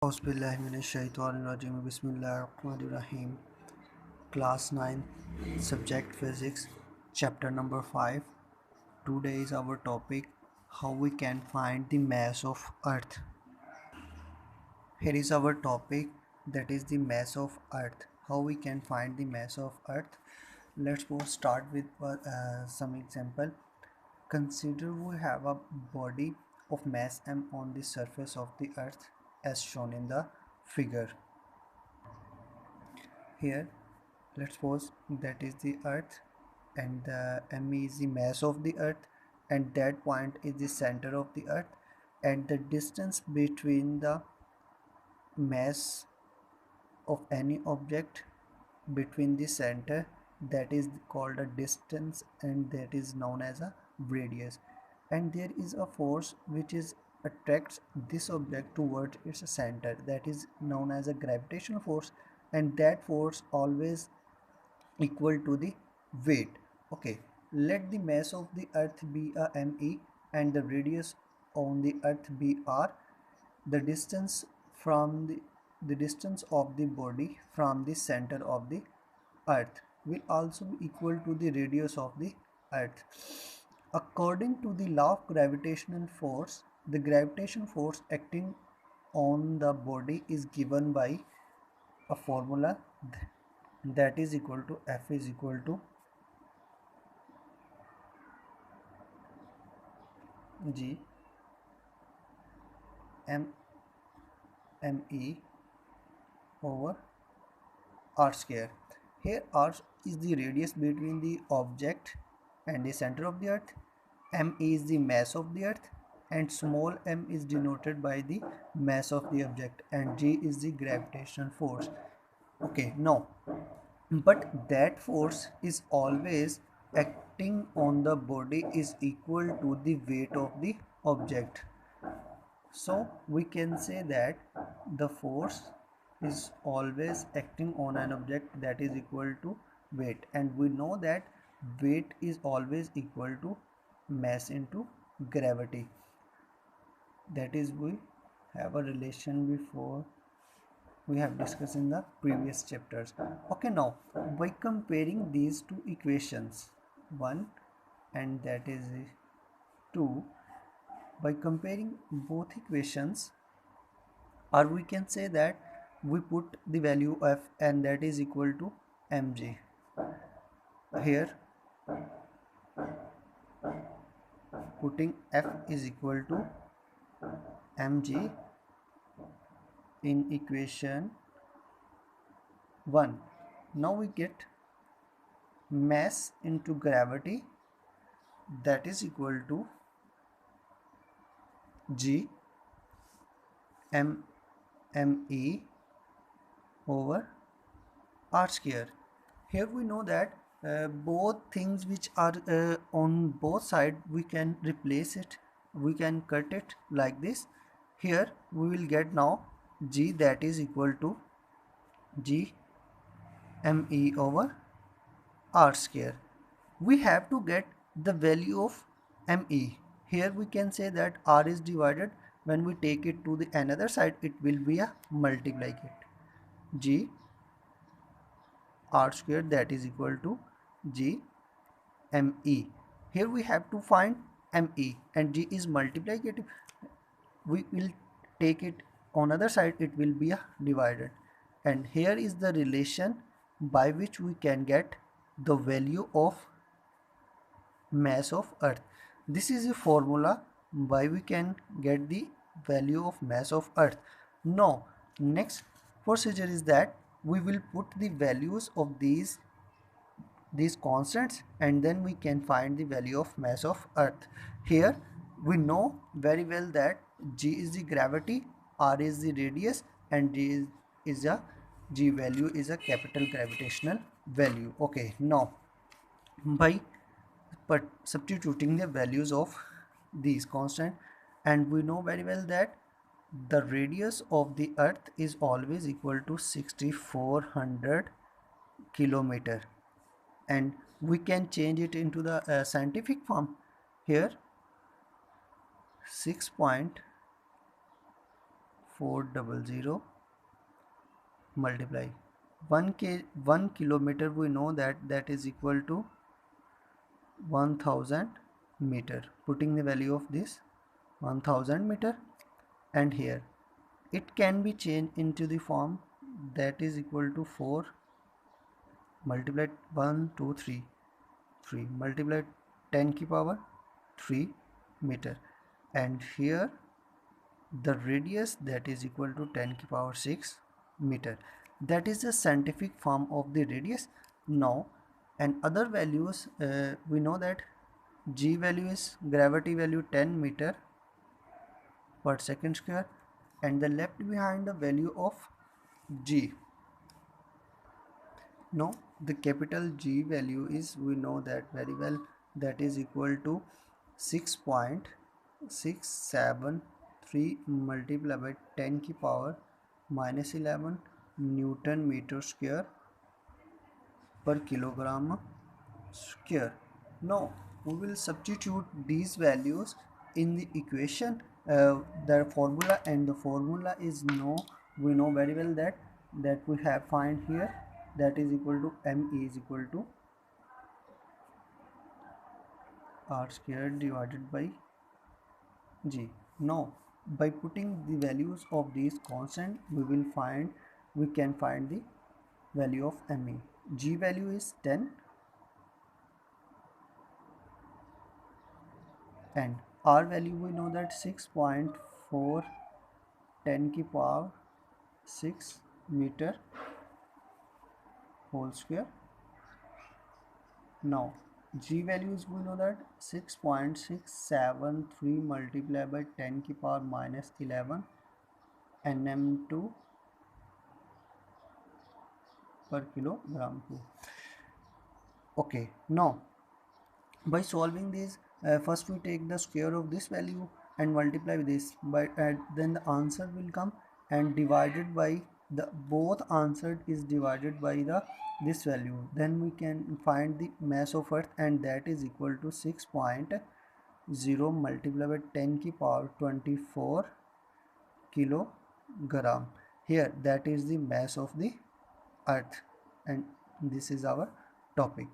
Auzubillahiminash-shaytanir-rajim. Bismillahir-Rahmanir-Rahim. Class 9, Subject Physics, Chapter number 5. Today is our topic, how we can find the mass of Earth. Here is our topic, that is the mass of Earth. How we can find the mass of Earth. Let's go start with some example. Consider we have a body of mass m on the surface of the Earth as shown in the figure. Here, let's suppose that is the Earth and the m is the mass of the Earth, and that point is the center of the Earth, and the distance between the mass of any object between the center, that is called a distance, and that is known as a radius. And there is a force which is attracts this object towards its center, that is known as a gravitational force, and that force always equal to the weight. Okay, let the mass of the Earth be a me and the radius on the Earth be r. The distance from the distance of the body from the center of the Earth will also be equal to the radius of the Earth. According to the law of gravitational force, the gravitational force acting on the body is given by a formula that is equal to F is equal to G M me over r square. Here r is the radius between the object and the center of the Earth, m is the mass of the Earth, and small m is denoted by the mass of the object, and g is the gravitational force. Okay, now, but that force is always acting on the body is equal to the weight of the object. So we can say that the force is always acting on an object that is equal to weight, and we know that weight is always equal to mass into gravity. That is, we have a relation before we have discussed in the previous chapters. Okay, now by comparing these two equations, one and that is 2, by comparing both equations, or we can say that we put the value f and that is equal to mg. Here putting f is equal to mg in equation 1, now we get mass into gravity, that is equal to g m me over r square. Here we know that both things which are on both sides, we can replace it, we can cut it like this. Here we will get now g, that is equal to g me over r square. We have to get the value of me. Here we can say that r is divided, when we take it to the another side it will be a multiply it, g r square, that is equal to g me. Here we have to find me, and g is multiplicative, we will take it on other side, it will be a divided, and here is the relation by which we can get the value of mass of Earth. This is a formula by we can get the value of mass of Earth. Now next procedure is that we will put the values of these constants, and then we can find the value of mass of Earth. Here we know very well that g is the gravity, r is the radius, and is a g value is a capital gravitational value. Okay, now by substituting the values of these constant, and we know very well that the radius of the Earth is always equal to 6400 kilometer, and we can change it into the scientific form. Here 400 multiply 1 kilometer, we know that is equal to 1000 meter. Putting the value of this 1000 meter, and here it can be changed into the form that is equal to 4 multiplied 1 2 3 3 multiplied 10 की power 3 meter, and here the radius that is equal to 10 की power 6 meter. That is the scientific form of the radius. Now, and other values, we know that g value is gravity value 10 meter per second square, and the left behind the value of g. Now the capital G value is, we know that very well, that is equal to 6.673 multiplied by 10 की power minus 11 Newton meter square per kilogram square. Now we will substitute these values in the equation, the formula, and the formula is we know very well that we have find here, that is equal to me is equal to r squared divided by g. Now by putting the values of these constant, we can find the value of me. G value is 10 and r value we know that 6.4 10 की power 6 meter whole square. Now g values we know that 6.673 multiplied by 10 की power minus 11 nm2 per kilogram cube. Okay, now by solving this, first we take the square of this value and multiply with this, but then the answer will come, and divided by the both answered is divided by the this value, then we can find the mass of earth, and that is equal to 6.0 multiplied by 10 की power 24 kilogram. Here that is the mass of the earth, and this is our topic.